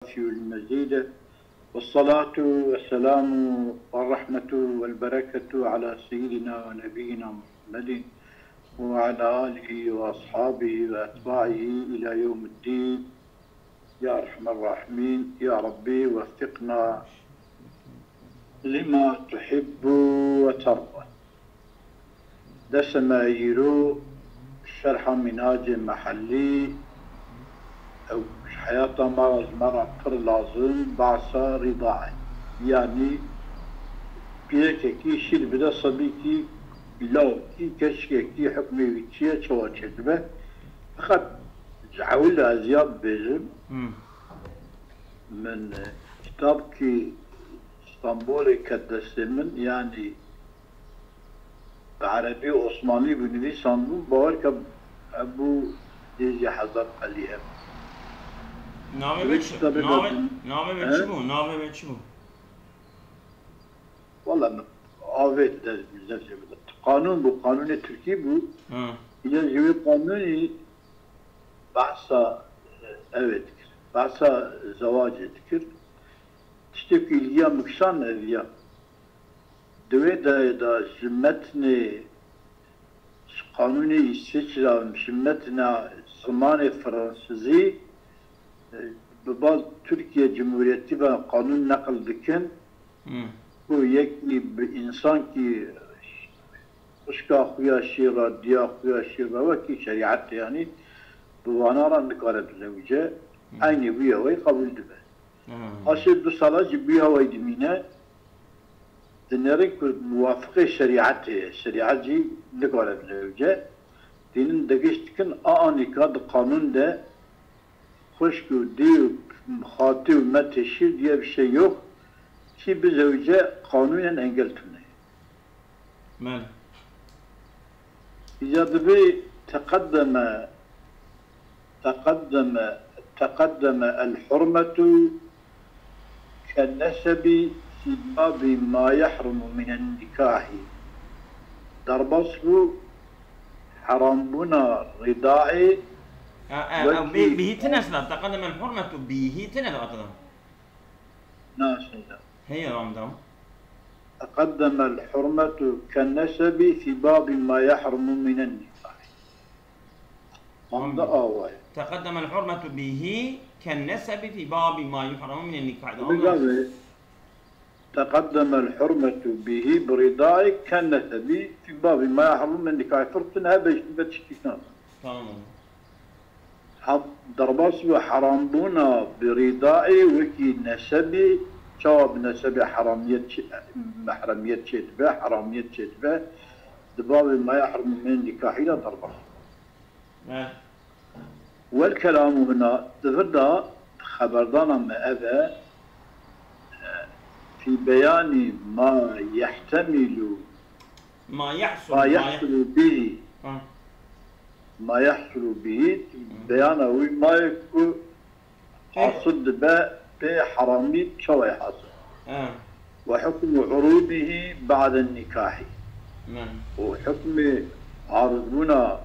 في المزيد، والصلاة والسلام والرحمة والبركة على سيدنا ونبينا محمد وعلى آله وأصحابه وأتباعه إلى يوم الدين. يا أرحم الراحمين يا ربي، وفقنا لما تحب وترضى. دسما يرو شرح منهاج محلي أو حياة مرة قر لازم بعصا رضاعي، يعني بيكي شيل بدا صبيكي لو كي كشكي حكمي ويتشيا شواتشت به أخذ جعول أزياد بيجم من كتاب كي اسطنبولي كدسمن، يعني بعربي عثماني بني صندوق باور أبو ديزي حضر عليها. نامه به چی بود؟ والله آوید ده بالنسبة قانون بو، قانون تركي بو. إذا جوي قانوني بحثا evet بحثا زواج ذكر تشتكي ليا مكشان أذيا دوي دا جمتني قانوني İsviçre جمتنا زمان فرنسيزي ببعض Türkiye Cumhuriyeti ve kanun nakıl diken bu yekli bir insan ki ışka huya şira diya huya şira ve ki şeriat yani bu vanaran nikaret zevce aynı bu yavayı kabul ediyor. Aşırı bu salacı bu yavayı dimine dinlerin ki muvafıkı şeriatı nikaret zevce dinin degeçtikin a nikad kanun de hoşgör diyor, hatı ve teşhir diye bir şey yok ki biz önce kanunen engel tutmayı. من إذا بي تقدم الحرمة كالنسب في باب ما يحرم من النكاح دربصه حرام بنا رضاعي به تنسل تقدم الحرمة به تنسل أتدم ناسا هي رمضان تقدم الحرمة كالنسب في باب ما يحرم من النكاح. تقدم الحرمة به كالنسب في باب ما يحرم من النكاح. تقدم الحرمة به برضاعك كالنسب في باب ما يحرم من النكاح. فرقنا بتشكينا. تمام. درباس وحرام بنا برضاعي وكي نسبي جواب نسبي محرمية شتبه حرامية شتبه دباب ما يحرم من النكاح إلى درباس. والكلام هنا تفردا خبردانا ما أذى في بيان ما يحتمل ما يحصل به ما يحصل به بيانه ما يكون حاصل بحرامي شوي حاصل وحكم عروضه بعد النكاح وحكم عرضنا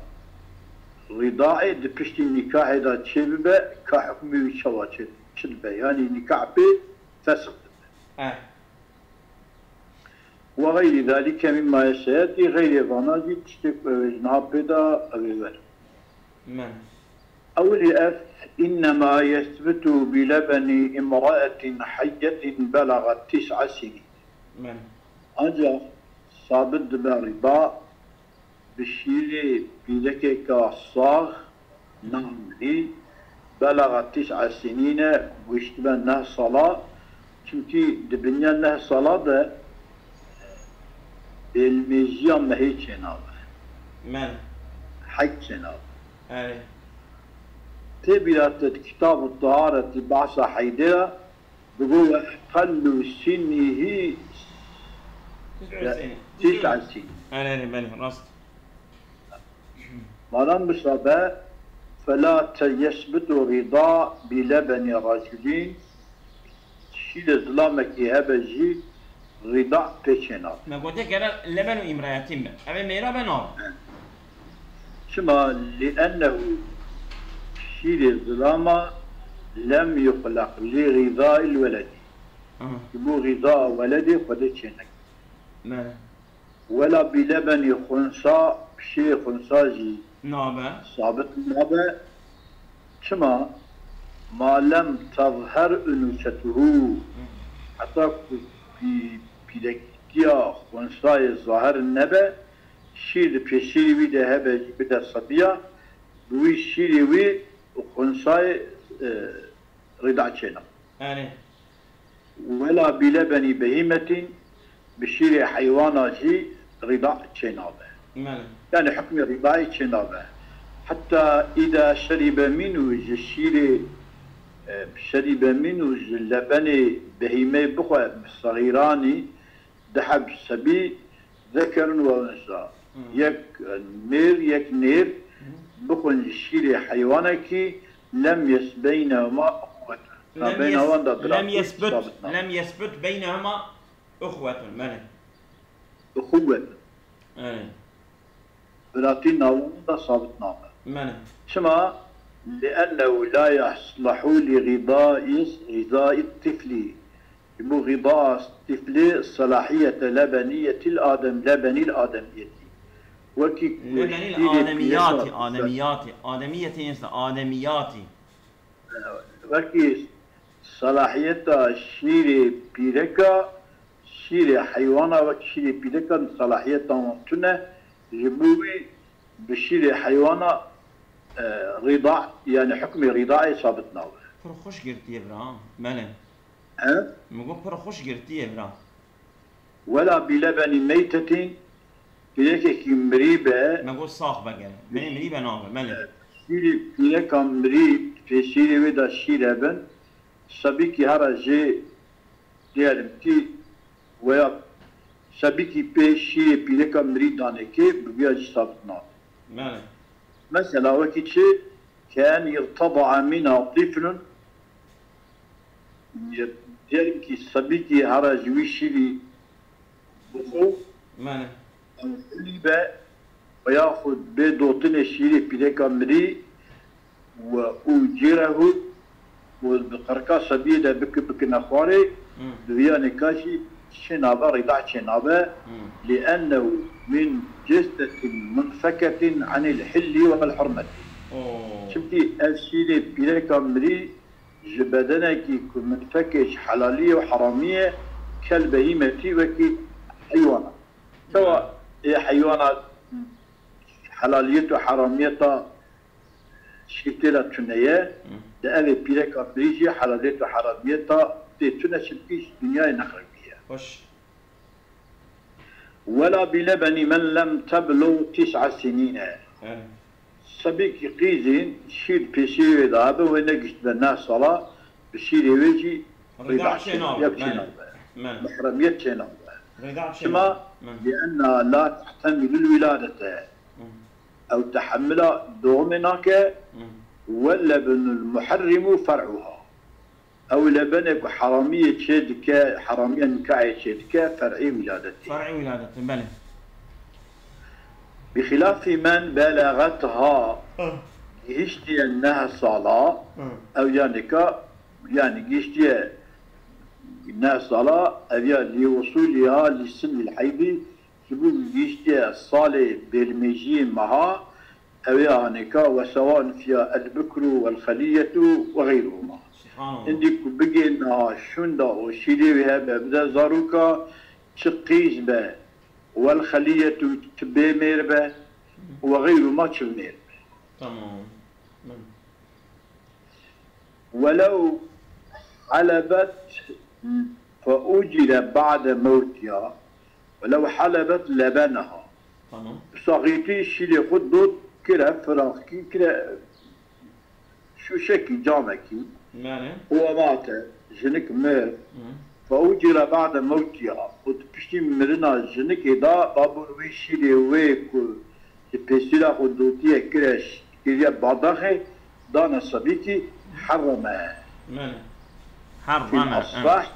رضاعي دبشت النكاح إذا تشبه كحكم شوي تشبه يعني نكاح به فسق وغير ذلك مما يسيأتي غير ضناجي تشتك وجناب بدا أبيبر. أول أف إنما يثبت بلبن امرأة حية بلغت 9 سنين. أجا صابد برضا بشيلي بذكك الصاغ نملي بلغت 9 سنين ويشتبه انها صلاة çünkü دبنيا انها صلاة ده الميزيان ما هي جنابه حج جنابه تبيلات كتاب الطهارة بعث حيدرة بقول أقل سنه 9 سنين. بله راست. مالان بصبا فلا يثبت رضا بلبن رجلين شيل ظلامك هبجي رضا بيشناب. ما قلت لك لبن امرأتين أبي ميرا بنار. شما لأنه شيل الظلامة لم يخلق لغذاء الولد يبو غذاء ولدي قد شنك ولا بلبن خنصى بشي خنصاجي نابا صابت نابا كما ما لم تظهر أنوثته حتى بلكتيا خنصاي ظاهر النبا شير بشيري وي ده بدا صبيا وي شيري وي خنصاي رضع شنا ولا بلبن بهيمة بشير حيواناتي رضاع شنابه يعني حكم رضاع شنابه حتى إذا شرب منه الشير شرب منه اللبن بهيمة بخوة صغيران دحب سبي ذكر وانثى يك نير بخون الشير حيوانك لم يسبينهما لم يثبت بينهما أخوة أخوة بلاتين ناووندا صابت نامه شما لأنه لا يصلح لغذاء الطفل يبو غذاء الطفل صلاحية لبنية لبن الآدمية وكي آدمياتي وكي صلاحية شيري بيركا شيري حيوانا وشيري بيركا صلاحية تونه جبوي بشيري حيوانا رضاع يعني حكم رضاعي صابتنا برو خوش قرتي يا برا مالا مقول برو خوش قرتي يا برا ولا بلبن ميتة بيركا مريبة مقول صاخ بقى من مريبة نابا مالا شيري بيركا مريب في شيري ودا شيرابن سبيكي هرا جي ديالم كي ويا سبيكي بي شيري بيركا مريب دانكي ببياجي صابتنا مثلا وكيتشي كان يرتضع منها طفل ديالم كي سبيكي هرا جوي شيري بخو اللي وياخذ بيدوتين شيري بيركا مريب وأجره وبقرقا سبيده بك نخواري دويا نكاشي شنابا رضاع شنابا لأنه من جثة منفكة عن الحل والحرمة شفتي الشيء بيركا مري جبدنك منفكش حلالية وحرامية كالبهيمة وكي حيوانات سواء هي حيوانات حلالية وحرامية شكلها تنية ده أبي بيرك أبريجي حلالية وحرامية تنا شبكيش دنيا نخربية ولا بلبن من لم تبلغ 9 سنين سبيك قيزين شيل بشير ذهب ونجش بنا صلاة بشير ويجي رضاع شناب محرمية شناب كما لأنها لا تحتمل الولادة أو تحمل دومناك واللبن المحرم فرعها أو لبنك حرامية شدك حرامية نكاية شدك فرعي ولادته بله بخلاف من بلغتها يشتي أنها صلاة أو يعني يشتي أنها صلاة أو لوصولها لسن الحيض يقول يشتي الصالة بالمجيء معها أو يعني وسواء فيها البكر والخلية وغيرهما. عندك بقينا شندا وشيلي بها ببدا زاروكا تقيز به والخلية تبيمير به وغيره ما تشمير. تمام. ولو حلبت فأجل بعد موتها ولو حلبت لبنها صغيتي شيلي خدود كلا فراخكي كلا شو شكي جامكي هو مات جنك مير فأجل بعد موتها وتبشتي مرنا جنك دا بابون وي شيلي ويكو تبسيلا خدودية كلا كلا بعضاخي دانا صبيتي حرمها في الأصبح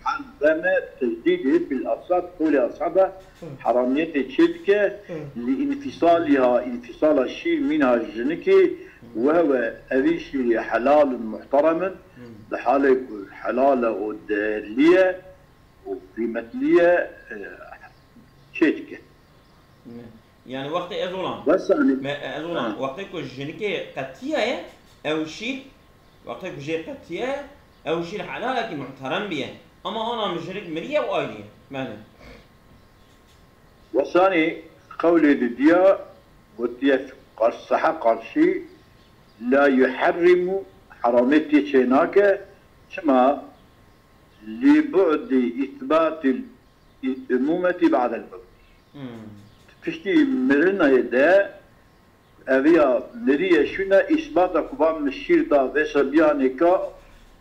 حرم تجديده بالأصابع قول أصحابه حرامية الشركة لانفصالها انفصال الشيء منها الجنكي وهو أبي شيء حلال محترم بحالة حلال ودلية وقيمتلية شركة يعني وقت أزولان بس أزولان وقت الجنكي قتية أو شيء وقت الجنكي قتية أو شيء حلال لكن محترم بيه أما أنا مشرك مرية وآيلية ماذا؟ وثاني قولي لديا وديا قرصها قرشي لا يحرم حرامتي شيناك كما لبعد إثبات الأمومة بعد الموت. فشتي مرنا يدا أبيا مريا شنا إثبات قبام الشير دا وسبيانكا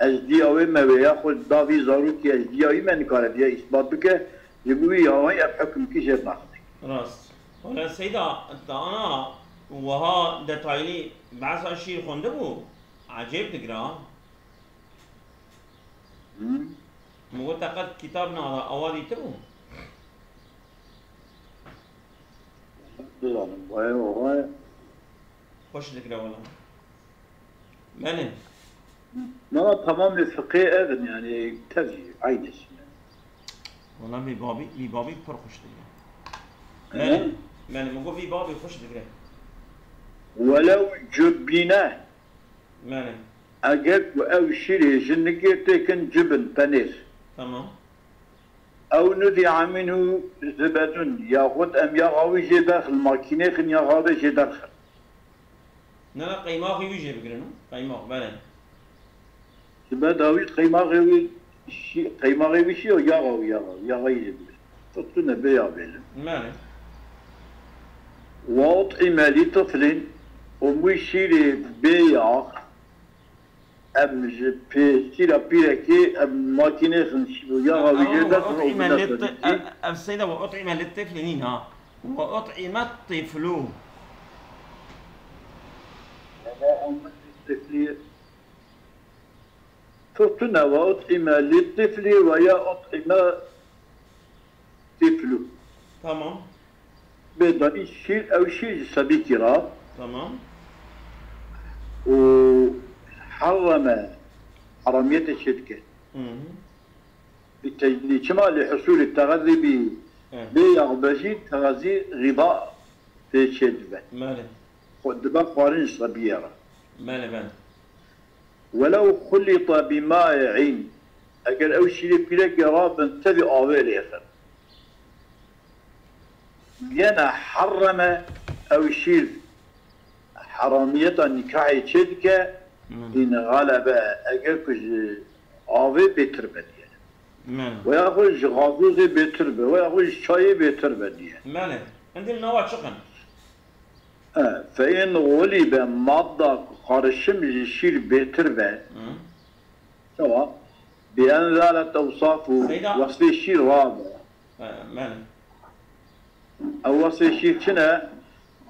أزدياوي ما بياخد دافي زاروكي أزدياوي ما نكاره ديا إثبات بك يبوي هاي أبحكم كيشر ناخذ. راس. ولا سيدا أنا وها دتايلي بعض الشيء خندبو عجيب تقرأ. مو تقد كتابنا على أوادي تبو. خوش تقرأ والله. مالن. ما تمام الفقه أذن يعني تجي عينش. والله ببابي بر خوش تقرأ. مالن مو في بابي خوش تقرأ. ولو جبناه. مالن. أجد أو شيء جنكي تكن جبن بنير. تمام. أو نذع منه زبد ياخذ أم يغاوي جي داخل ماكينة خن يغاوي جي داخل. لا قيماغي ويجي بقرنو قيماغ بلى. زبد هاوي قيماغي شيء قيماغي وشيء يغاوي جي. تطلنا بيا بيل. مالي. وأطعم لطفل ومشير بيا أم جبتيرا بيركي أم ماكينة خنشيو يغاوي جي داخل. السيدة وأطعم للطفل نينا وأطعم الطفل. فطنا وأطعم للطفل ويا أطعم طفل. تمام. بدأ شيء أو شيء سبيكرا. تمام. وحرم حرامية الشركة. بالتجديد كما لحصول التغذي بيع بجيد تغذي غذاء في الشدبة. ماله. خدبة قارن صبيرة. ماله. ولو خلط بمائع أجل أو شيء بلا قرابا تبي أويل يخر. ينا حرم أو شيء حرامية نكاح شدكة إن غلب أجل كج أوي بتربة ماله. ويأخذ غازوز بتربة ويأخذ شاي بتربة ماله. عندي النوع شقن. فإن غلب مادة قارشم الشير بتربة سواء بأن ذلك أوصاف وصف الشير رابع. ماله. أو وصف الشير كنا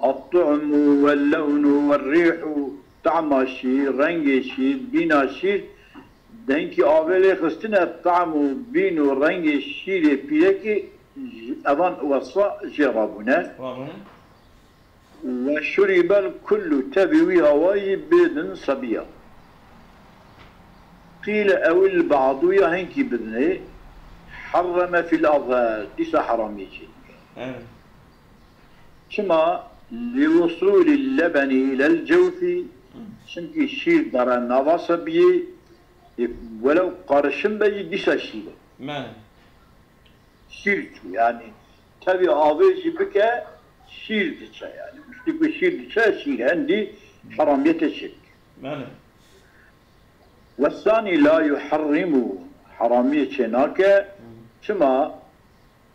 الطعم واللون والريح طعم الشير رنج الشير بين الشير دنكي أولي خستنا الطعم بين رنج الشير بيكي أظن وصف جرابنا. وشرب الكل تبوي هواي بدن صبيا. قيل أو البعض يهنكي بدني حرم في الأظهار ليس حرامي شيء. كما لوصول اللبن إلى الجوف شنكي الشيء درى نظاصبي ولو قرشن بي ليس شيء. شيء يعني تبي أبيش بك شيء يعني. يقول شيء شيء عندي حرامية الشرك. والثاني لا يحرم حرامية شناك كما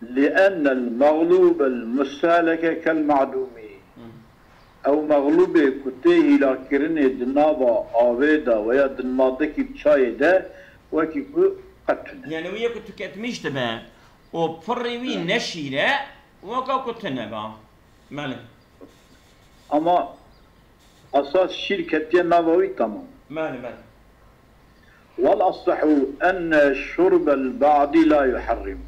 لأن المغلوب المستهلك كالمعدوم أو مغلوب كتيه لكرني دنابا آويدا ويا دنمادك بشايدا وكيكو قتنا. يعني ويا كنت كتميش تبع وبفروي نشيرة وكاو كتنا با. ماله. أما أساس شركة نبوي تمام. ماله. والأصح أن شرب البعض لا يحرم.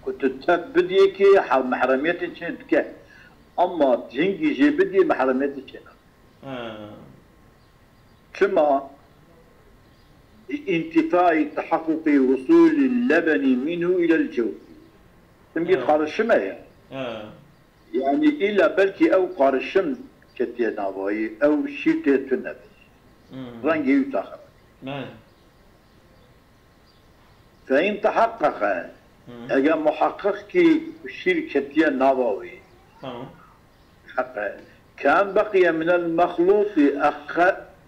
كنت بديك محرمية شدك، أما جنجي جي بدي محرمية شدك. كما انتفاء تحقق وصول اللبن منه إلى الجوف. تنبي قارشمة يعني إلا بلكي أو قارشم كتير نابوي أو شيء تنبي رنجي يتاخر. فإن تحقق أجا محقق كي شركة نابوي كان بقي من المخلوط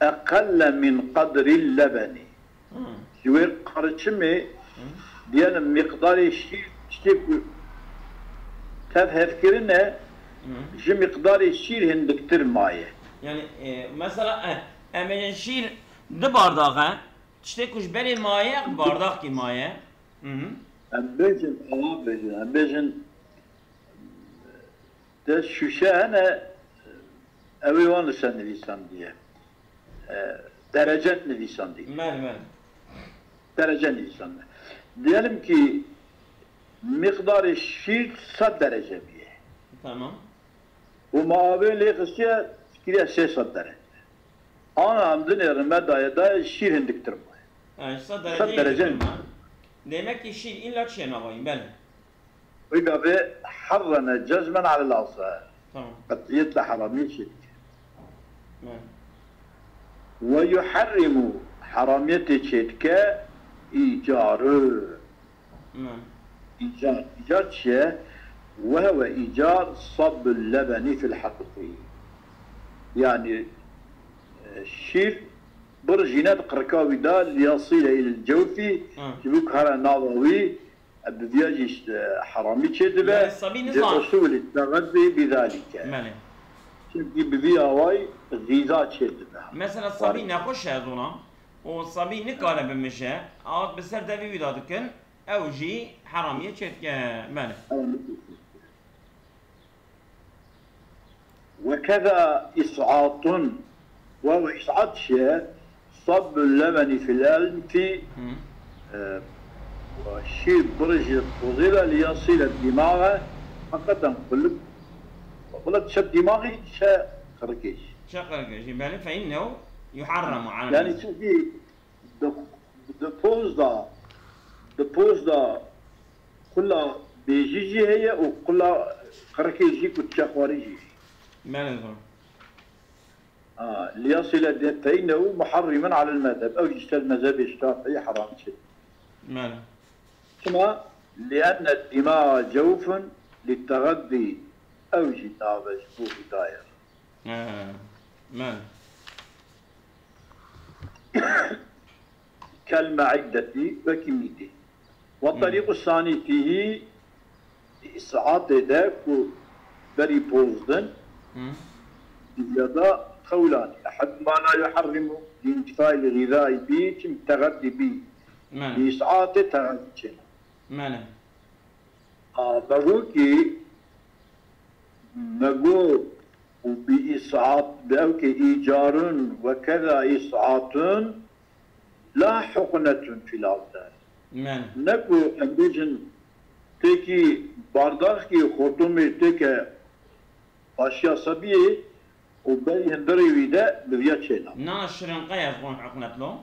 أقل من قدر اللبن شوير قرشمي ديال مقدار الشيء تفكرنا شو مقدار الشيء هندكتر مايه يعني مثلا أما نشيل ده بارداقة تشتكوش بني مايه بارداق كي مايه أمبيجن ده شوشة أنا أوي وانا سنة لسان دي درجات لسان دي مال درجات لسان ديالم كي مقدار الشيء 100 درجة بيه تمام وما بين لي خشية كده 600 درجة أنا عندنا رمضة دا الشيء هندك ترمى 100 درجة demek ki şiir illa çiğne alayım ben. ويبقى حرنا جزما على الأصل. tamam. قطعية حرامية شرك. ويحرم حرامية شرك إيجاره. إيجار شيء وهو إيجار صب اللبن في الحقيقة. يعني الشير برجينات قركاوي دا ليصل إلى الجوف يبوك هذا ناظوي بفياجيش حرامي تشدبه لأصول التغذي بذلك. ماله. شنكي بفيا واي غذاء تشدبه. مثلا الصبي نخش هذونا والصبي نكاره بمشى عاد بسر دبي ودادكن أو جي حرامي تشدك ماله. وكذا إسعاط وهو إسعاط شيء صب اللبن في الأنف وشيء برج الفضيلة ليصل الدماغ فقط نقول قلت شب دماغي شا خركيش يعني فإنه يحرم على يعني تشوفي the كلها بيجي هي وكلها خركيجي كتشاخوريجي ما نظر ليصل فإنه محرما على المذهب أو يجتل المذهب الشافعي حرام شيء. ماذا؟ كما لأن الدماء جوف للتغذي أو جناب شبوه داير. ماذا؟ كالمعدة وكميته. والطريق الثاني فيه إسعاد ذاك بري بوزدن يدا قولان أحد ما لا يحرم لانتفاء الغذاء به كم تغذي به لإسعاد تغذي ماذا؟ بقولكي نقول بإسعاد بأوك إيجار وكذا إسعاد لا حقنة في الأبدان نقول أمبيجن تكي بارداخي خطومي تكي أشياء صبية وباقي هندري ويدا بذيات شينا. نا الشرنقية يكون حقنت له.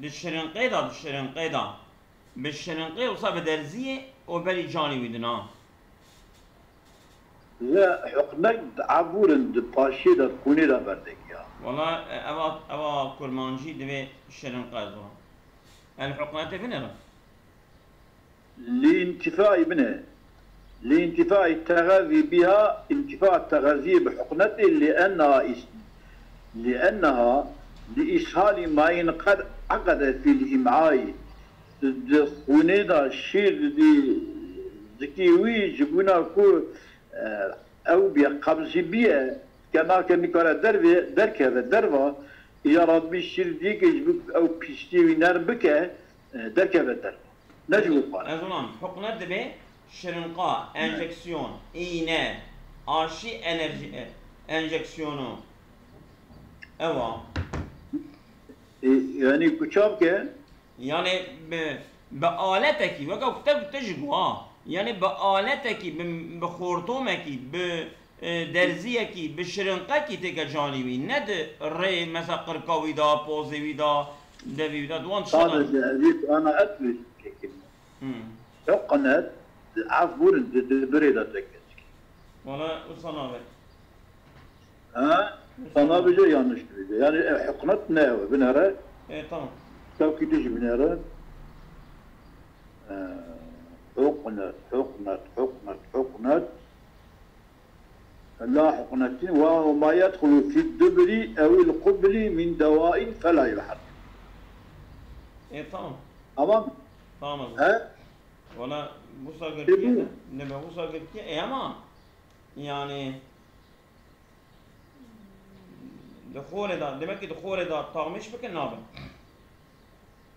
الشرنقية بالشرنقية وصاب درزية وبالي جاني ويدنا. لا حقنك عبورن دباشي دا كوني دا بردك يا. والله أبا كرمانجي دبي الشرنقية ذو. الحقنة فينها؟ لانتفاء ابنه. لانتفاء التغذي بها انتفاء التغذي بحقنته لأنها لإسهال ما قد عقد في الإمعاء خونيدا الشيء دي ذكيوي جبونا كو أو بقبض بيه كما كان نكرا دركه دروا إذا راد بالشيء ديك يجبك أو بيشتي وينار بكه دركه دروا نجو قال. أظن حقنة دبي شرنقاء انجكسيون اينه ارشي انرجي انجكسيونو اوا يعني كشاب كان يعني بآلتك وكا كتب تجوا يعني بآلتك بخورطومك بدرزيك بشرنقك تيجا جانبي ند ري مثلا قرقاوي دا بوزي دا دبي دا دوان شغل انا ادري كلمه حقنت عفور بريده تكسك ولا وصنابه ها صنابه yanlış diyor. Yani حقنت ne بنره tamam توكي تيجي بنره حقنت لا حقنتين وهو ما يدخل في الدبر او القبل من دواء فلا يحرم. tamam. Tamam. He? Valla bu sagırkiye ne be bu sagırkiye ama yani دخول da demek ki دخول da tağmış bakın ne yapın?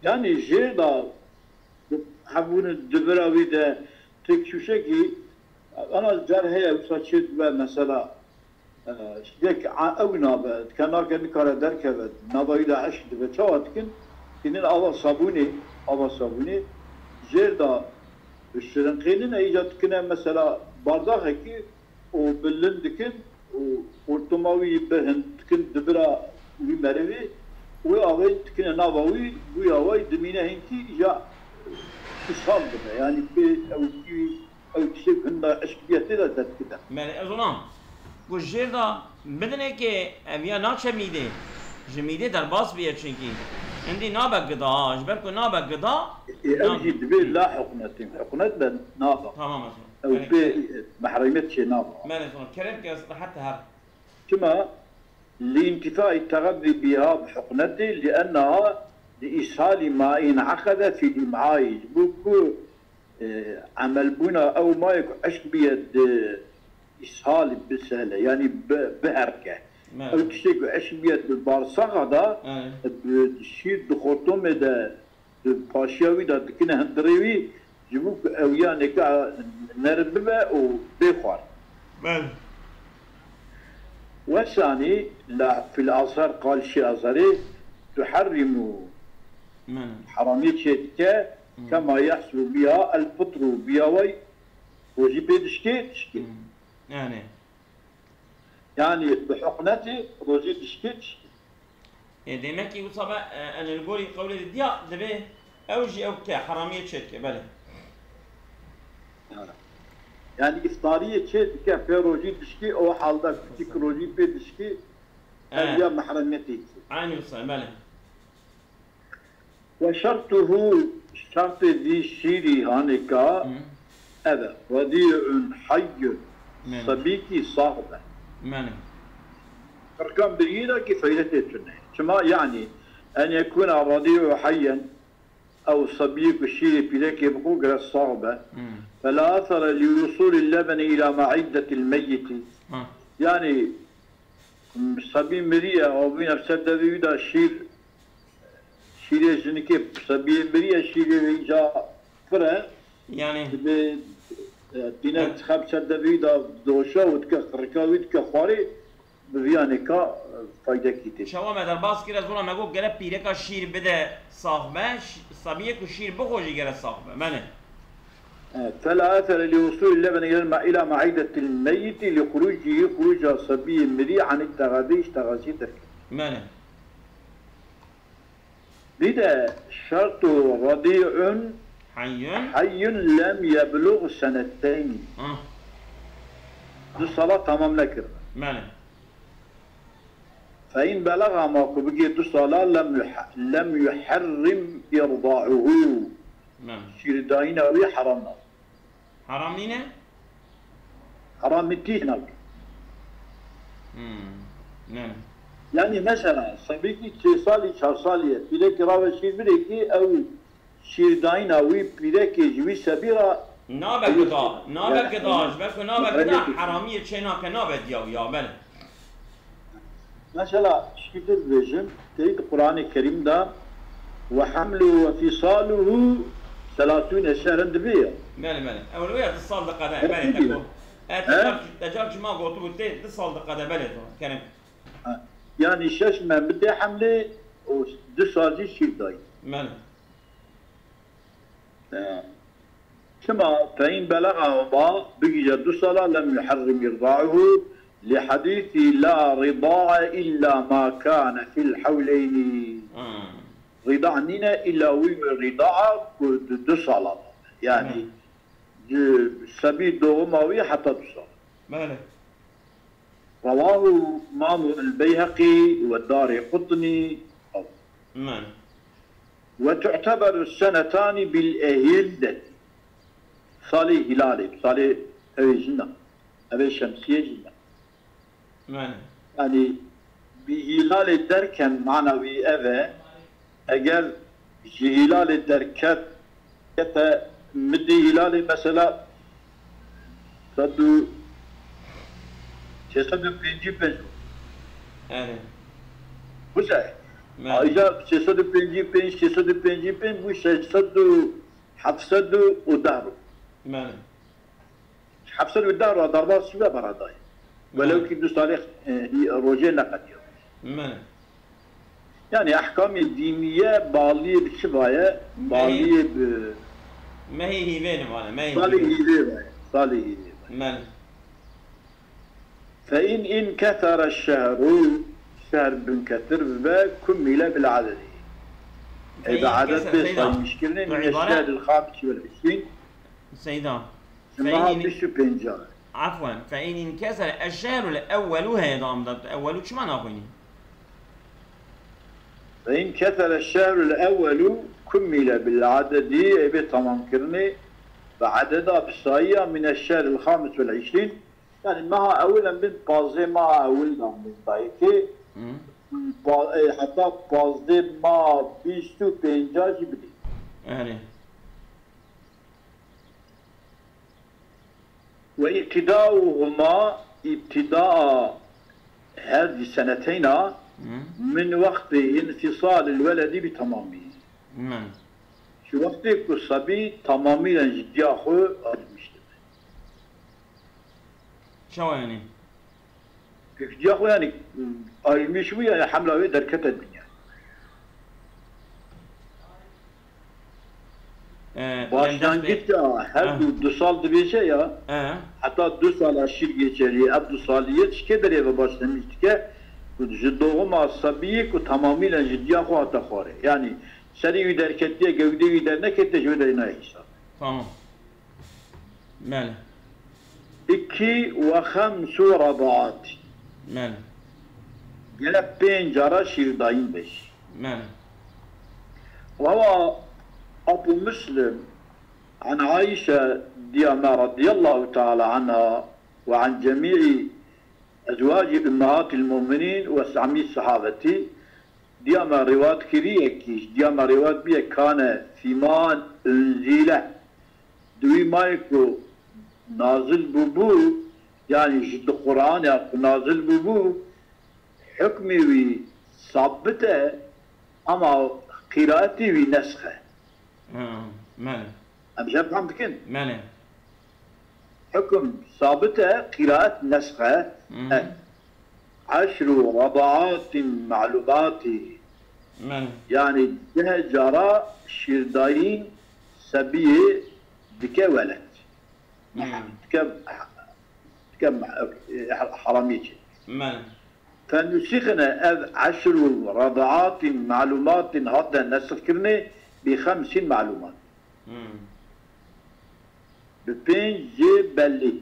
Yani da habunu düberavi de tek şu şey ki ana cerheye usaçıt ve mesela şiddet avna be kana kendi kara derke ve nabayla aşk ve çavatkin kinin ava sabuni da üstüren kinin icat kine mesela bardak ki o bilindikin o ortamavi behen kin dübera vi merevi ve avay tkine navavi bu yavay dimine hinki ya İslam'dı yani bir şey kında eşkiyeti de kida. Yani azonam bu жерda بدنه که اویا ناچه میده جمیده در باز بیه چنکی اندی نابا گدا اجبر کو نابا گدا اوجي دبي لا حقنت نابا تمام اصلا او في محرمات شي نابا ما نسون كلام كي حتى هذا كما لانتفاء التغذي بها بحقنته لانها لإسهال ما انعقد في الامعاء بوكو عمل بنا او ما يكون عشق بيد إسهال بسهلة يعني بهركة أو تشتكي عشبية بالبارصغة دا بشير دخوتهم دا باشياوي دا كنا هندريوي جبوك أو يعني كا نرببة أو بيخوار والثاني لا في الآثار قال شيء أثري تحرم حرامية شيء كما يحصل بها الفطر بياوي وجيبه تشكي yani بحقنتي روجي تشكيتش demek ki bu sabah en القولي قولي ديا دبي اوجي او حراميه تشكي بله yani iftariye çetke feroji dişki o halda küçük roji pe dişki ya mahremiyeti aynı bale ve şartuhu şartı di şiri hanika evet radi'un hayyun صبيكي صاحبه أرقام بريدة كفايدة السنة كما يعني أن يكون الرضيع حيا أو صبيك الشيء بذلك يبقوك الصاحبة فلا أثر لوصول اللبن إلى معدة الميت يعني صبي مريا أو بين أفسد ذي شيء جنكي صبي مريا شيء جا فرع يعني دينك خمسة دبيدا دوشة وتك ركاوي تك خواري بيانه كا فايدة كتير. شو ما در باز كده زولا ما قول جرب بيرك الشير بده صاحبه صبيه كشير بخوجي جرب صاحبه منه. فلا أثر لوصول اللبن إلى معدة الميت خروج صبي مري عن التغذية تغذيته. منه. بدا شرط رضيع حي لم يبلغ سنتين دو صلاة تمام نكر معنى فإن بلغ ما بقي دو صلاة لم يحرم إرضاعه شير داينا وي حرمنا حرام نينا؟ حرام متينا نعم يعني مثلا صبيكي 3 سالي 4 سالي بيدك راوي شير بريكي أو شيرداين اوي بيدك جوي سبيرا نابا قضاج بس نابا قضا حرامية شينا كنابا دياو يا بله مثلا شكيت الفيجن تريد القرآن الكريم دا وحمله وفصاله 30 شهرا دبيا بله أولوية الصال دقا ده بله تكو تجاك ما قلتو قلت الصال دقا ده بله كلام يعني شش ما بدي حمله دو سالي شير داي ماله كما فإن بلغهما بقي 2 سالة لم يحرم إرضاعه لحديث لا رضاع إلا ما كان في الحولين رضاع نينا إلا وين رضاع 2 سالة يعني سبيل دوغماوي حتى 2 سالة ماله رواه إمام البيهقي والدار قطني ماله وتعتبر السنتان بالأهلة صالي هلالي صالي أبي جنة أبي شمسية جنة يعني بهلال الدركن معنوي أبا أجل هلال الدركت مدي هلال مثلا صدو صدو بينجي بينجو بوشاي إذا صدو بينجي بينج صدو بينجي بينج بوشاي صدو حفصدو ودارو حفصدو ودارو ضربات سوا براداي ولو كنت صالح روجين نقد يعني أحكام الدينية بالية بشباية بالية ما هي هيبين معنا ما هي صالح هيبين فإن انكثر الشهر بنكثر كمل بالعدد إذا عدد بيصل مشكلة من الشهر الخامس والعشرين سيدان ما بيشو بينجار عفوا فإن انكسر الشهر الأول هي ضامن أول شو معنى أخويني؟ فإن كثر الشهر الأول كمل بالعدد أبي تمام كرني بعدد بصايا من الشهر الخامس والعشرين يعني ما أولا من بازي ما أولا من ضايكي حتى بازي ما بيشتو بينجا جبلي وابتداؤهما ابتداء هذه السنتين من وقت انفصال الولد بتمامه شو وقتك الصبي تمامي جدي أخو المجتمع شو يعني؟ جدي أخو يعني المشوي يعني حمله دركة الدنيا baştan gitti her 2 sal dibişe ya hatta 2 sal aşır geçeri abdu saliyet şikedir eve başlamıştı ki doğum asabiye ku tamamıyla ciddiye kuata khore yani seri yüderketliye gövde yüderine kette yüderine hesap tamam ماله 2 ve 5 رضعات ماله gele 5 ara şirdayın 5 ماله وهو أبو مسلم عن عائشة ديما رضي الله تعالى عنها وعن جميع أزواج أمهات المؤمنين وسعمي الصحابة ديما روايات كريك ديما روايات بيه كان فيما أنزل دوي مايكو نازل ببو يعني جد القرآن نازل ببو حكمي وصابته أما قراءتي ونسخه ماله مش أفهم بكن ماله حكم ثابتة قراءة نسخة 10 رضعات معلومات ماله يعني ده جرى شرداين سبيه بك ولد كم حرامية ماله فنسخنا 10 رضعات معلومات هذا نسخ كرني ب5 معلومات ب5 بلي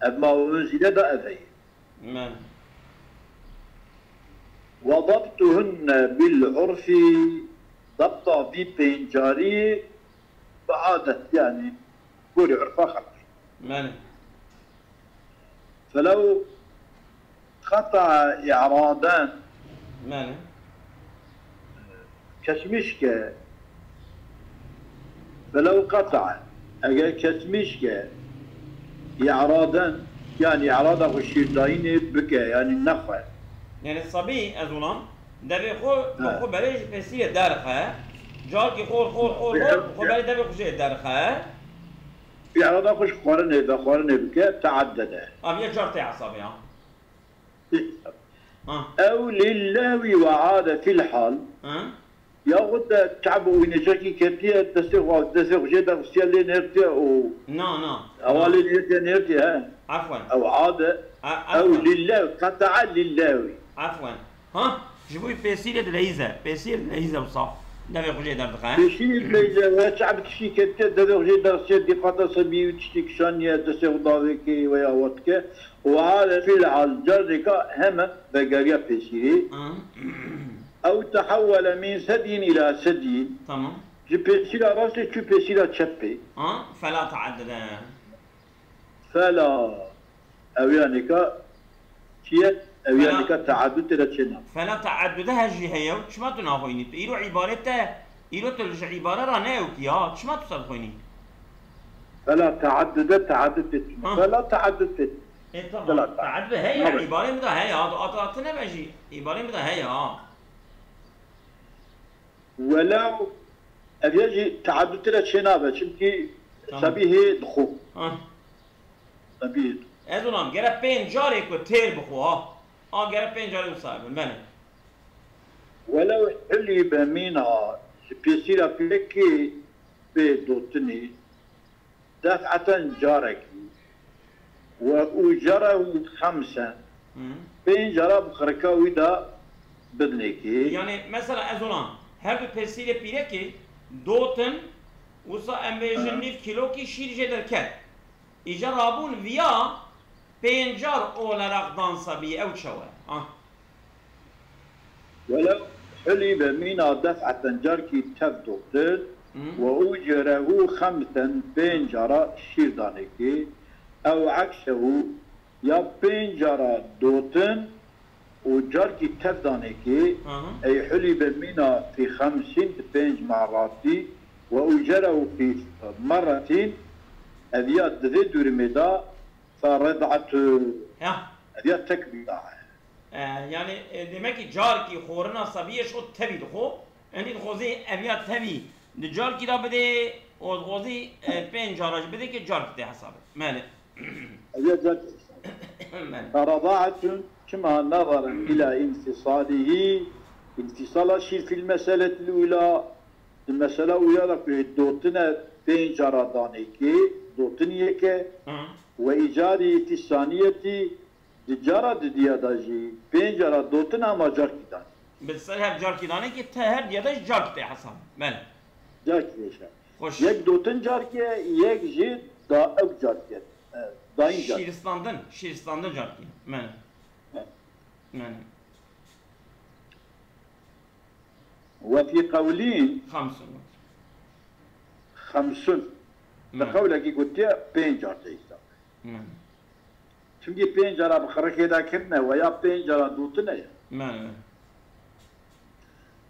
أما أنزل ده أذي وضبطهن بالعرف ضبطا في بينجاري بعادة يعني قولي عرفا خلق فلو قطع إعرادان كشمشكة فلو قطع أجل كشمشكة إعرادا يعني إعراضه الشيطانين بكى يعني النخوة يعني الصبي أظلم ده بيخو بلاش بسيه دارخة جالك خور خو بالي ده بيخو دارخة إعراضه خش قرنه بكى تعدده يا جارتي عصبي أو للهو وعاد في الحال ياخد تعب وينجاكي كتير تسيغ جدا سيالي نرتي او اوالي نرتي ها عفوا او عاد او لله قطع لله عفوا جيبوا بيسيل العيزة وصح لا يخرج يدار دخان بيسيل العيزة تعب تشي كتير تسيغ جدا سيالي قطع سبي وتشتيك شانيا تسيغ ضاويكي ويا واتك وعاد في الحال جردك هما بقاريا بيسيلي أو تحول من ثدي إلى ثدي. تمام. جبسيلا راسي تشبسيلا تشبي. فلا تعدد. فلا أو يعني أو يعني تعدد ترتشنا. فلا تعدد هجي هي وش ما تناخويني إيرو عبارته إيرو تلج عبارة رانه وكيا وش ما تصدقيني. فلا تعدد فلا تعدد إيه طبعا تعدد هي عبارة مده هي أطلعتنا بجي عبارة مده هي ولو أبيجي تعدد ترتشنا شمكي سبيه دخو. سبيه. أزونام جرب بين جاري كتير بخوها. جرب بين جاري وصاحب المنى. ولو حلي بمينها بيصير بلكي بدوتني دفعة جارك وأجره 5 بين جرى بخركا ودا بدنيكي. يعني مثلا أزونام هل بيصير بلكي دوتن وصا أمبيجن 9 كيلو كي شير جدر كات. إجرابون فيا بينجار أولا رقدان صبي أو شوا. ولو حلب من دفعة جاركي تفدوتن وأجره 5 بينجارا شيردانكي أو عكسه يا بينجارا دوتن وجاركي تفدانكي أي حلب من في 50 بينج مراتي وأجره في مرة أذيات ذي درمدا فرضعت أذيات تكبيرة. يعني دماغي جاركي خورنا صبية شو تبي دخو عندي دخوزي أذيات تبي الجاركي دا بدي ودخوزي بين جارج بدي كي جاركي حسابه ماله. أذيات جاركي. فرضعت كما نظرا إلى انفصاله انفصال شيء في المسألة الأولى المسألة الأولى لك دوتنا بين جارادانيكي دوتنيكي وإيجاري في الثانية دجارة دياداجي بين جارة دوتنا ما جاركي داني بالسهل جاركي داني كي تهر دياداج جاركي حسن ماله جاركي ليش خوش يك دوتن جاركي يك جي دا أو جاركي داين جاركي شيرستاندن جاركي ماله وفي قولين 50 بقولك قلت بين جارتي çünkü pencere bırakıda kimne veya pencere dutuna ya.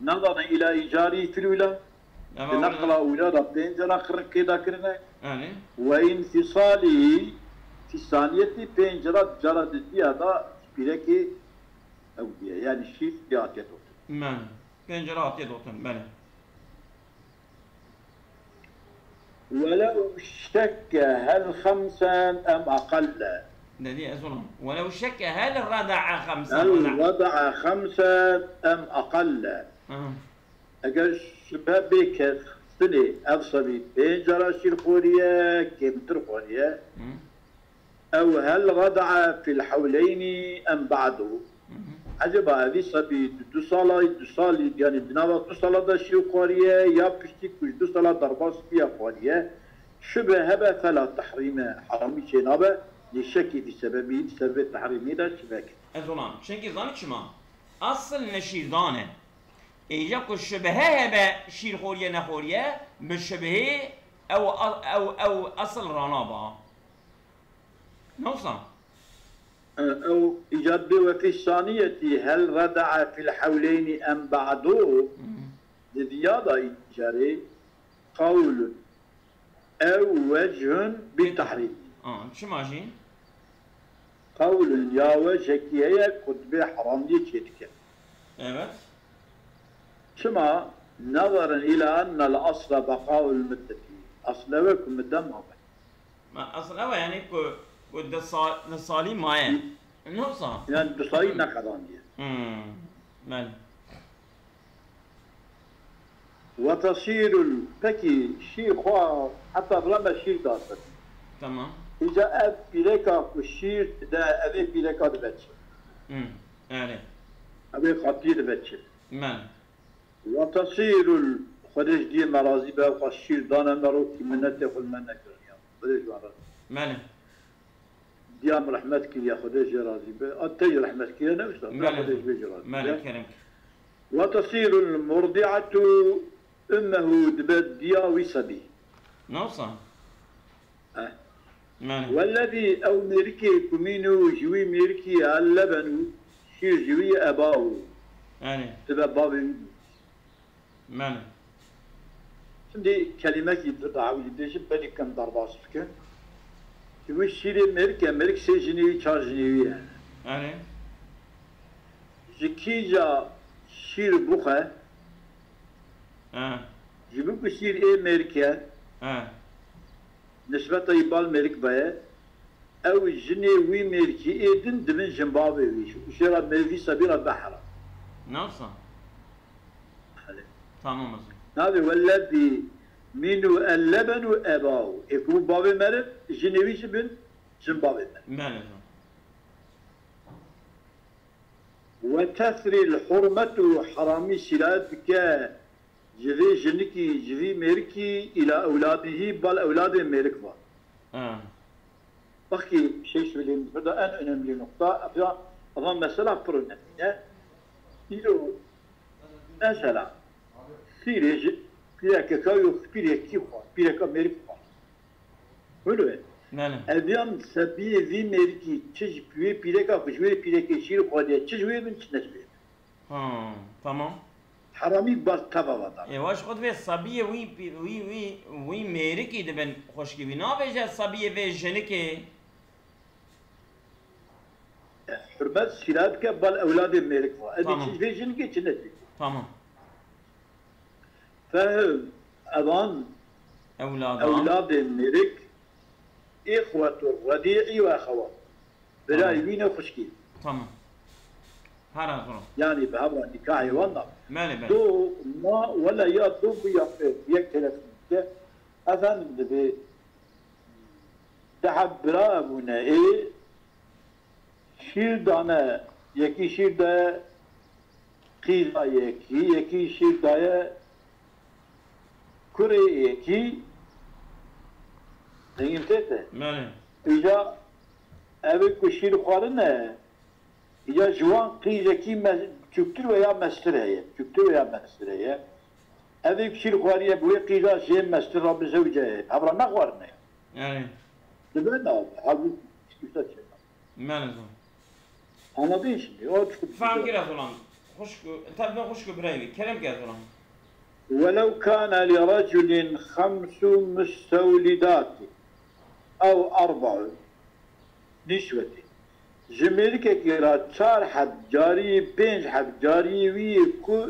Nazara ila icari filula. نقرأ وجد pencere bırakıda kirne. Ve infisali fi saniyeti pencere cara dediği da bileki evdiye yani şif diyatiyet olsun. pencere atiyet olsun bana. ولو اشتك هل 5 أم أقل؟ دي أظن ولو شك هل رضع 5 هل رضع 5 أم أقل؟ أجل شبابك سنة أبصبي بينجرا شيرخوريا كمتر خوريا أو هل رضع في الحولين أم بعده؟ عجبا هذه صبي دو صالة يعني بناوة 2 صالة دا شيرخوريا يا بشتك 2 صالة درباس بيا خوريا شبه هبا فلا تحريم حرامي شنابه للشك في سبب التحريمي ده شبك. أزولان شنكي زاني شما أصل نشير دانه إيجا كل شبهه هبا شير خوريا نخوريا بالشبهه أو أصل رانابا نوصل. أو إيجاد وفي الثانية هل ردع في الحولين أم بعده لزيادة إيجاري قول أو وجه بالتحريم. شو ماشي؟ قول يا وجهك هي كتب حرام دي تشتك. evet. شما نظرا إلى أن الأصل بقاء المدة أصلوكم مدة ما أصل يعني كو الصالي معين نقصان يعني الصالي نقضان دي بله وتصير peki şiir خوا حتى بلا şiir dağıtır. tamam. İca ev bileka ku şiir de ev bileka de beçi. Evet. Ev kapıyı de beçi. بله وتصير خدش دي مرازي بها وشير دانا مروك من تاكل منا كريا خدش مرازي بله ديام رحمتك يا خدش راضي بها أتي رحمتك يا نفسها لا خدش بيجي راضي بله كريم وتصير المرضعة أمه دبت ديا وصبي نوصل بله والذي أو ميركي كمينو جوي ميركي اللبن شير جوي أباو يعني تبقى بابي بله Şimdi kelime gibi davet edeceğim, ben darbası fikir. Bu şiiri Amerika sejini çarjini yani. يعني Zikica şiir buha, jibu bu şiir Amerika, nisbete ibal Amerika baya, ev jini vi Amerika edin dimin Zimbabwe vi. Şu şiira mevzi sabira bahra. نوصل tamam o zaman. Nabi vellezi minu el-lebenu ebahu. Bu babi merif, jinevisi bin Zimbabwe merif. بله وتثري الحرمة حرامي سلاتك جذي جنكي جذي ميركي إلى أولاده بل أولاد ميرك var. Bakki şey söyleyeyim, burada en önemli nokta, ama mesela problemine, mesela, Sirici, pireka yok, pireki var, pireka Amerik var. Öyle mi? Evyan sabiye vi Ameriki, çiz püye pireka, kujve pireke şiir koyduğu, çizve bin çizve. tamam. Harami bas tavavada. واش خود في صبيه وي ميركي دبن خوشكي بي نابجا صبيه في جنكي Hürmet silatke bal evladı Amerik var. Edi çizve jinki çizve. tamam. فهم أظن أولاد الملك إخوة الرضيع وأخوات بلا يمين وخشكي تمام هذا ظروف يعني بهذا نكاح والله مالي دو ما ولا يطلب يكتلف أفهم ذي تحبرا أبونا إيه شير دانا يكي شير دا قيزا يكي شير دايا Kore'ye ki neyin tete? İca evi kuşir xarine İca juan qiyzeki çüktür veya mestireye evi kuşir xariye bu qiyza şey mestir Rabbi zevce abra ne xarine yani ben de abi istiyorsa anladın şimdi o çok faham kira falan tabii hoşku birayı kerem kira falan ولو كان لرجل 5 مستولدات أو 4 نسوة جميلك كرا 4 حب جاري 5 حب جاري ويكو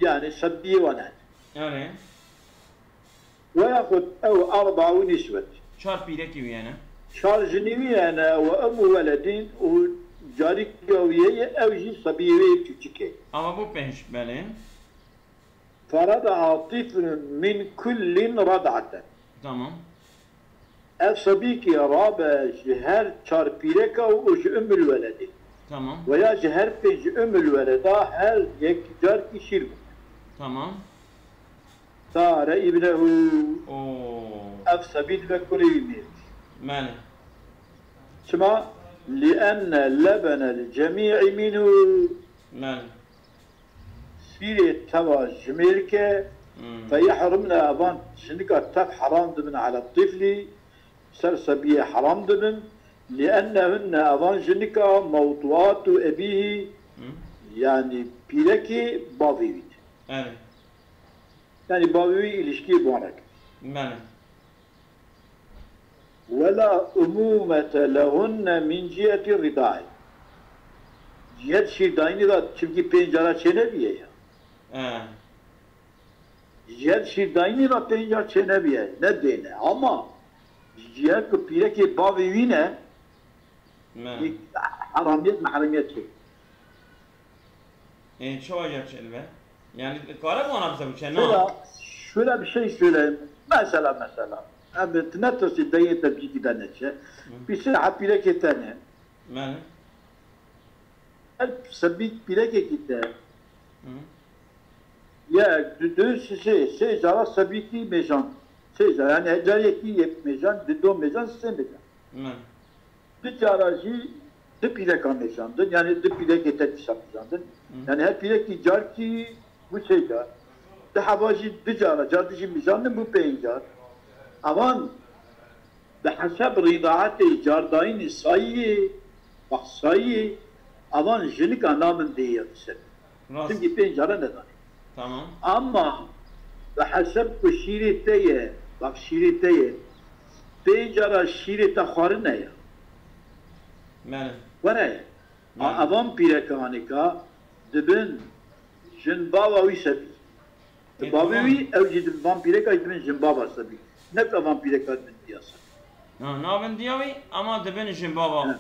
يعني صبي ونات يعني ويأخذ أو 4 نسوة شار بيركي يعني شار جنيوي أنا وأم ولد وجاري قوية أو جي صبي ويكو أما بو 5 بله فرضع طفل من كل رضعة. Tamam. الصبي رابع جهر çarpireka و أم الولد. Tamam. Veya جهر بيج أم الولد her يكجار كشير. Tamam. صار ابنه الصبي بكل يميل. ماله. ثم لأن لبن الجميع منه. ماله. سيرة توا جميلكه فيحرمنا أبان شنكا تف حرام ضمن على الطفل سرسبية حرام ضمن لأنهن أبان شنكا موضوعات أبيه يعني بيلكي بابيويت يعني بابيوي إلشكي بوانك ولا أمومة لهن من جهة الرضاعي جهة شيردايني دا çünkü pencere çenebiye ya ciğer şirdayını da pencere çenebiye ne dene ama ciğer kupire ki bavivine haramiyet mahramiyet şey Şu acar çelme. Yani kara mı ona bize bu çelme? Şöyle bir şey söyleyeyim. Mesela. Evet, ne tür dayı tabii ki de neçe. Bir şey hapire ketene. Yani. Hep sabit bire kete. Ya şey zara sabiti mejan. Şey yani ecayeti yep mejan, do mejan sen mejan. Bir aracı de pire kamejandı. Yani de pire kete sapjandı. Yani her pire ki car ki bu şeyler. De havacı de cardıcı mejandı bu peygar. Aman بحسب رضاعت جارداين sayı bak sayı aman jenik anlamın diyor sen. Çünkü pencere neden? Tamam. Ama بحسب bu şiriteye bak şiriteye pencere şirite xarı ne ya? Yani. Var ya. Avam pirekanika dibin jin baba wisebi. Babawi evcid vampireka dibin jin baba sabi. Ne vampireka dibin diyasa. Navin diyavi ama dibin jin baba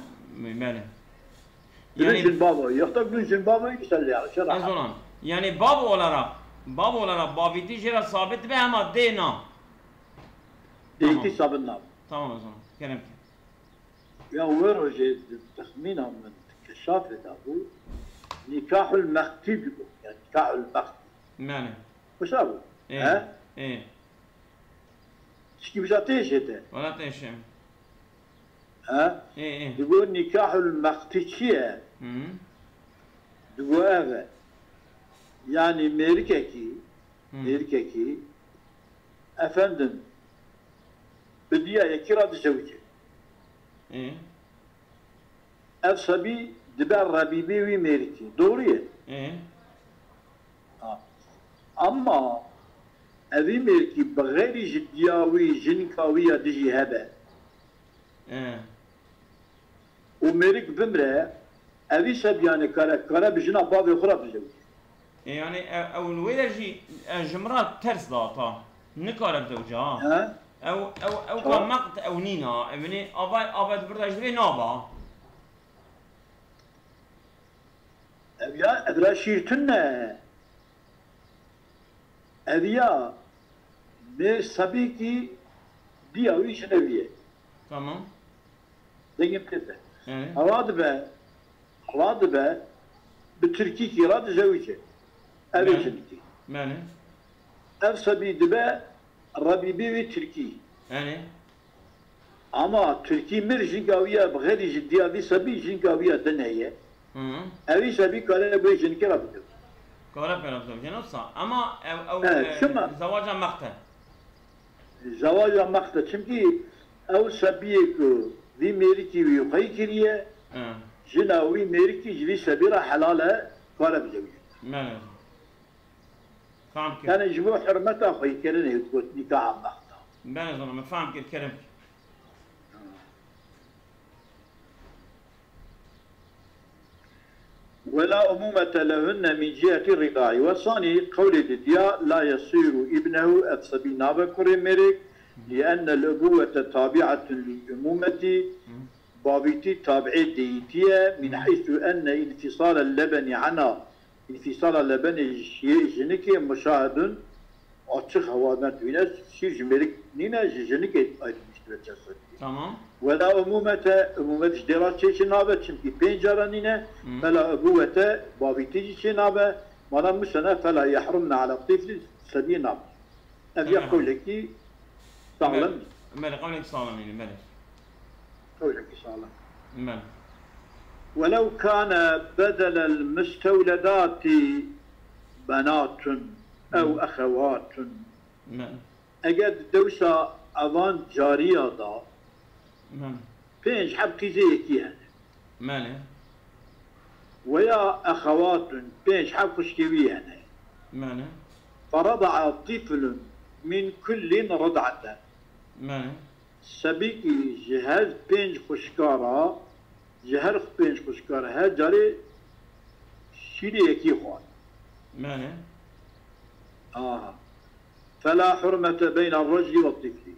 yani. Yani jin baba yoksa bu jin baba güzel ya. Az olan. Yani baba olarak babiti jira sabit ve ama dena. Değişti sabınlar. Tamam o zaman. Kerem. Ya ver o şey tahminen من كشاف ده نكاح المختي يعني نكاح المختي. Yani. وش أبو؟ ها؟ إيه. شكي مش أتيشته. ولا تيشم. ها؟ إيه. يقول نكاح المختي شيء. يقول هذا يعني ميرككي efendim بدي كراد زوجي. إيه. أفسبي دبر ربيبي وميركي دورية. إيه. أما أبي ميركي بغير جدياوي جنكاوية دجي هبا. إيه. وميرك بمرة أبي سبياني كارا بجنا بابي خراب زوجي. يعني أول ويلجي جمرات ترس ضاطا نكارب زوجها. ها؟ أو كان مقت أو نينا يعني أبا تبرد جري نابا. أبيا أدرا شيرتنا أبيا مير سبيكي دياوي شنوية. تمام. دقيم كذا. أراد به بتركي كيراد زوجه. أبي شنكي. ماله. أفسبي دبا ربيبي وتركي. يعني. أما تركي مر جنكاوية بغير جديا في سبي جنكاوية دنيا. أبي سبي كلا بيجي جنكرا بدو. كلا بينا بدو جنوسا. أما أو زواج مقتل. زواج مقتل. çünkü أو سبيكو في ميركي ويقاي كريه. جناوي ميركي جري سبيرا حلالة كلا بزوجه. ماله. فهم كده. يعني جبوا حرمته أخوي كرني تقول نكاح مقتل. بنا زلمة فهم كده كلام. ولا أمومة لهن من جهة الرضاع والثاني قول الديا لا يصير ابنه أفسبي نابكر مرك لأن الأبوة تابعة للأمومة بابتي تابعة ديتية من حيث أن انفصال اللبن عنها انفصال اللبن جنكي مشاهد açık havadan düğüne şir cümelik nine jenik etmiştir çasır. Tamam. Ve la umumet işderat çeşin nabe çünkü pencere nine fela ubuvete babitici çeşin nabe bana müsene fela yahrumna ala tifli sabi nabe. Ev yakule ki sağlam. Mele kavlek sağlam yani mele. Kavlek sağlam. Mele. ولو كان بدل المستولدات بنات أو أخوات أجد دوسا أوان جارية دا بينج حبكي زي كيها ماله ويا أخوات بينج حبكش كيويها ماله فرضع طفل من كل رضعة ماله سبيكي جهاز بينج خشكارا جهر بينج خشكارا ها جاري شيري يكي خوان ماله فلا حرمة بين الرجل والطفل.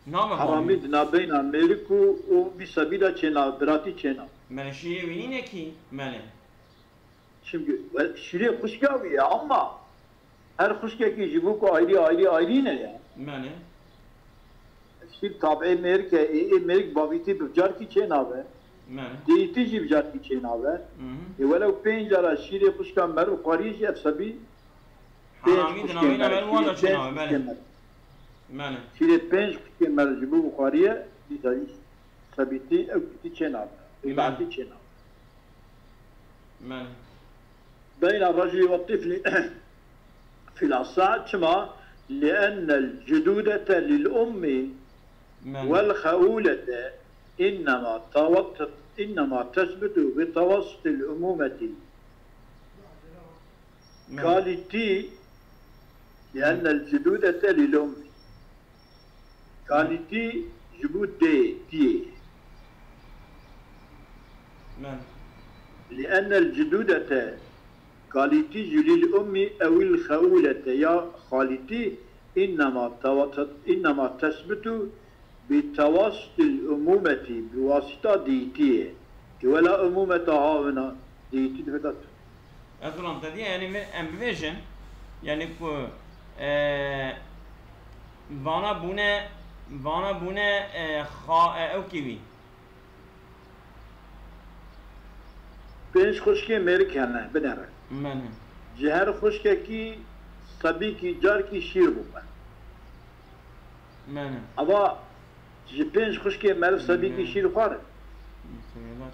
نعم. حرامدنا بين الملك وبسبيلة شنا براتي شنا. ماشي وينك ماله. Çünkü şire kuşkavi ya ama her kuşkaki jibuku ayrı ne ya? Yani. Şimdi tabi Amerik babiti bıcar ki çen abi. Yani. Değitici bıcar ki çen abi. Velev pencara şire kuşkan meru qariyci efsabi. Harami dinamina ben valla çen abi beni. Yani. Şire penç kuşkan meru jibuku qariye dizayı sabiti evkiti çen abi. İbati çen abi. Yani. بين الرجل والطفل في الأصابع كما لأن الجدودة للأم والخولة إنما تثبت بتوسط الأمومة كالتي لأن الجدودة للأم كالتي جبود دي لأن الجدودة قالتي للأم أو الخولة يا خالتي إنما تثبت بتوسط الأمومة بواسطة ديتي ولا أمومتها هنا ديتي فقط. أصلاً تدي يعني أمبيجن يعني كو وانا بونه أو كيوي. بينش خشكي أمريكانا بنارا. من جهر خشكي كي صبي كي جار كي شير بوما من أبا بينش خشكي مرف صبي كي شير خارج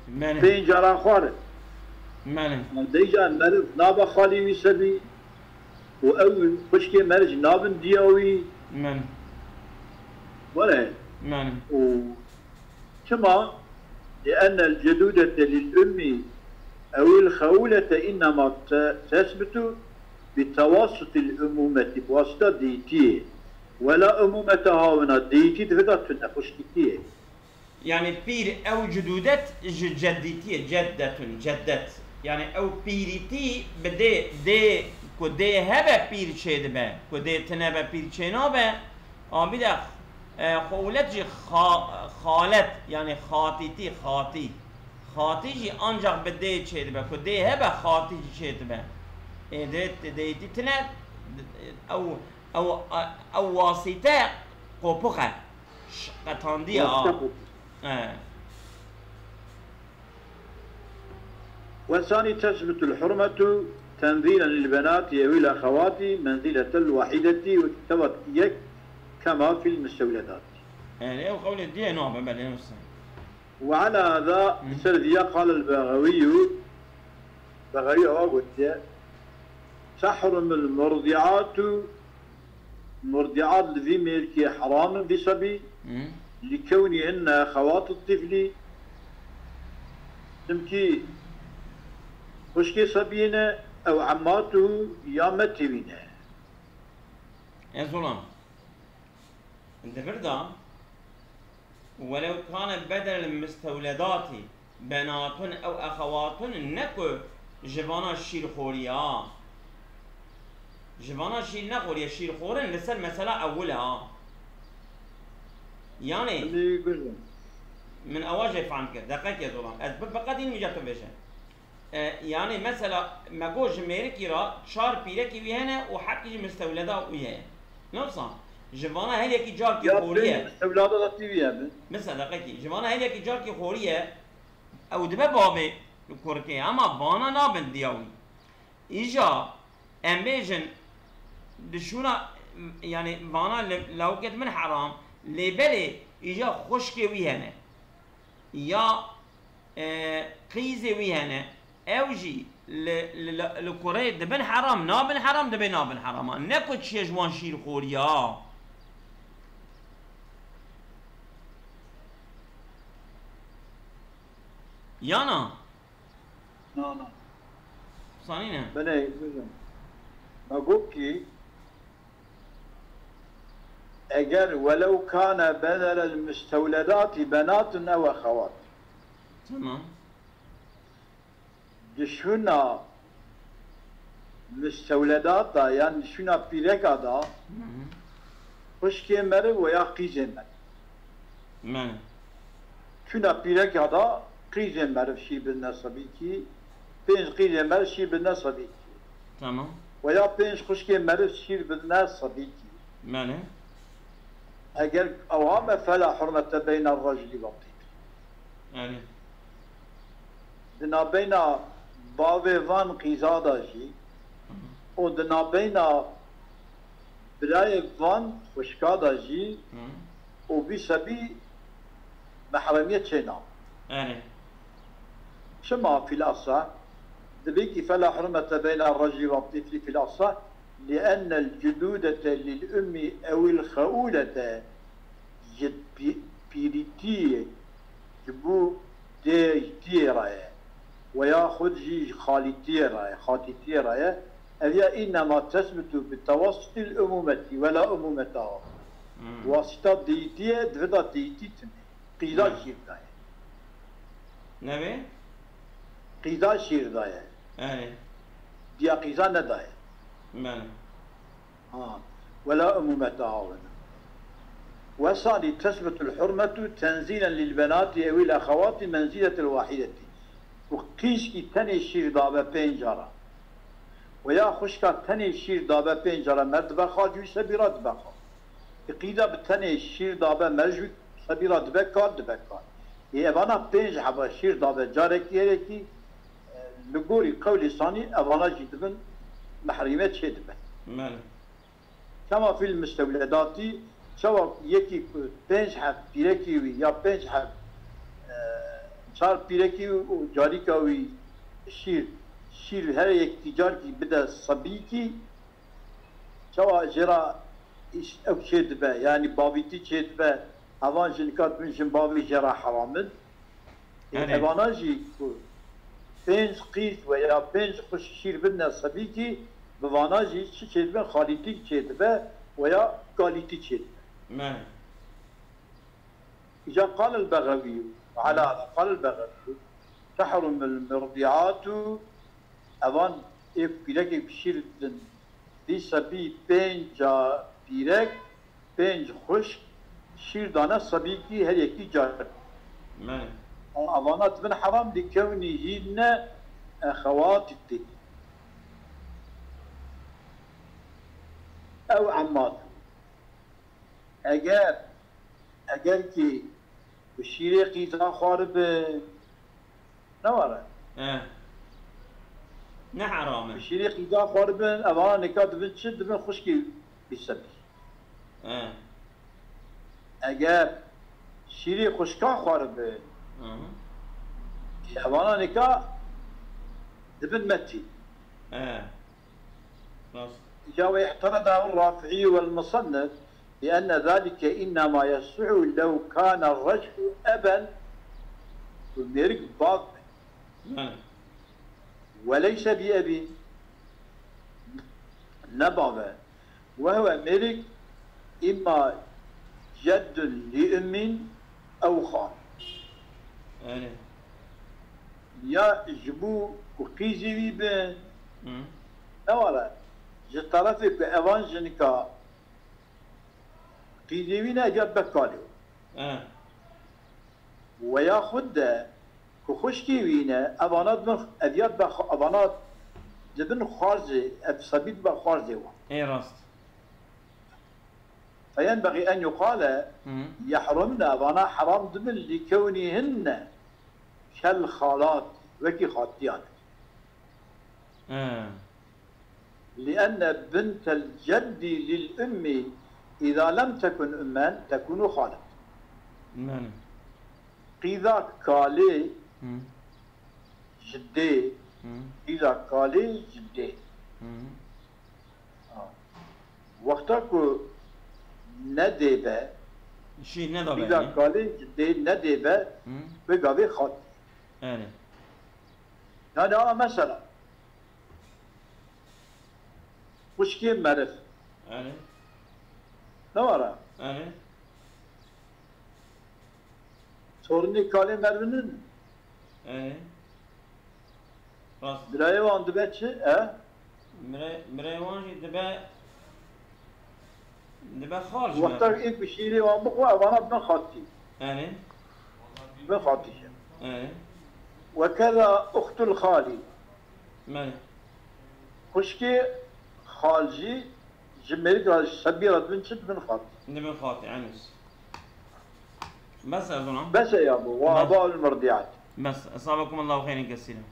من بين جارا خارج من ديجا مرف نابا خالي وي صبي وأول خشكي مرج نابن دياوي من ولا من كما لأن الجدودة للأم أو الخولة إنما تثبت بتوسط الأمومة بواسطة ديتي ولا أمومتها هنا ديتي تفضل تنخشتي يعني بير أو جدودة جدتي جدت يعني أو بيرتي بدي كده هبة بير شيء ده كده تنبه بير شيء نابه آبيدا خولت خالت يعني خاطي جي ancak بدي شيء ده كده هبة خاطي شيء ده ده تنا أو واسطة قبقة قطندية والثاني تثبت الحرمة تنزيلا للبنات أو الأخوات منزلة الواحدة وتوكيك كما في المستولدات. يعني أو قول الدين نوع بمن وعلى هذا السردية قال البغوي قلت تحرم المرضعات الذي ملكي حرام بسبي لكونهن أخوات الطفل تمكي خشكي صبينا أو عماته يا متبينه. يا ظلام انت بردا ولو كان بدل المستولدات بنات أو أخوات نكو جوانا الشير خوريا جوانا الشير نخوريا الشير خورن لسر مسألة أولها يعني من أواجه فعنك دقيق يا ظلام أثبت بقدين مجاتو بيشن يعني مثلا ما جوج ميركي را شار بيركي ويهنا وحكي مستولدات وياه نفسا جوانا هل يكي جاركي خوريه مستولدات وياه مثلا دقيقي جوانا هل يكي جاركي خوريه او دبه بابي كوركي اما بانا نابن دياوي ايجا امبيجن دشونا يعني بانا لو كنت من حرام لبلي ايجا خشكي ويهنا يا قيزي ويهنا اوجي لكوري دبن حرام نابن حرام دبن نابن حرام نكو تشي جوان شير خوريا يانا لا صانينا بني مقوكي اگر ولو كان بدل المستولدات بنات او اخوات تمام دشونا مستولدات دا يعني دشونا بيركا دا خشكي مر ويا قيزي مر من شونا بيركا دا قيزي مر في بالنسبي كي 5 قيل مرف شير بالناس صديقي. تمام. ويا 5 خشكي مرف شير بالناس صديقي. ماله. أجل أوام فلا حرمة بين الرجل والطفل. يعني. دنا بين باوي فان قيزادا جي. ودنا بين براي فان خشكادا جي. وبسبي محرمية شينا. يعني. شما في الأصح ذبيك فلا حرمة بين الرجل والطفل في الأصح لأن الجدودة للأم أو الخؤولة بيريتي جبو ديراي وياخذ جي خالتيراي هي إنما تثبت بتوسط الأمومة ولا أمومتها واسطة ديتي دفدا ديتي قيدا شير داي نبي؟ قيدا شير داي ديا قيدا نداي ماله ولا أمومتها وصار تثبت الحرمة تنزيلا للبنات أو الأخوات منزلة الواحدة وقيش كي تاني شير دابا بينجارة ويا خشكا تاني شير دابا بينجارة مرد بخا جوي سبيرات بخا قيدا بتاني شير دابا مرجوي سبيرات دبكار يوانا بينج حبا شير دابا جارك يريكي لقوري قولي صاني أوانا جدبن محرمات شدبن ماله كما في المستولدات سواء يكي 5 حب بيركيوي يا 5 حب 4 بيركيوي وجاريكاوي شير هر يك تجاركي بدا صبيكي سواء جرا او شدبه يعني بابيتي شدبه اوان جنكات من جنبابي جرا حرامد اواناجي 5 قيس ويا 5 خش شير بدنا صبيكي بواناجي شدبه خالتي شدبه ويا قاليتي شدبه ماله إذا قال البغوي على هذا قال البغوي تحرم المرضعات أوان إف بيرك بشير دي سبي بينجا بيرك بينج خوش شير دانا سبي كي هر يكي جار ماله أوانات من حرام لكونهن أخوات الدين أو عمات اگر که شیر قیزا خارب نواره نه حرامه شیر قیزا خارب اوان نکات دبن چه دبن خوشکی بیسبی اگر شیر خوشکا خارب اوان نکات دبن متي جاء يحترضه الرافعي والمصنف لأن ذلك إنما يصح لو كان الرجل أبا وميرك باب وليس بأبي نبابا وهو ميرك إما جد لأم أو خال يا جبو وقيزي بين أولا جطرفك أوان جنكا قيديوينا جاب بكاليو وياخد كخشكيوينا أبانات من أبيات أبانات جبن خارزي أبصبيت بخارزي راست فينبغي أن يقال يحرمنا أبانا حرام ضمن لكونهن كالخالات وكي خاتيان لأن بنت الجد للأم إذا لم تكن أمان تكون خالة إذا كالي جدي إذا كالي جدي وقتك ندبه شيء ندبه إذا كالي جدي ندبه بقى خالة هذا مثلا وش كيف معرف نوارا sorunu kale mervinin Mirayvan dibetçi Mirayvan dibe خارج وقتا ilk bir şeyi var bu bana ben khatti ben khatti وكذا أخت الخالي مالي خشكي خالجي جمرك سبيرة بن ست بن خاط نبي خاطي عنس بس أظن بس يا أبو وأباء المرضيات بس أصابكم الله خيرا كثيرا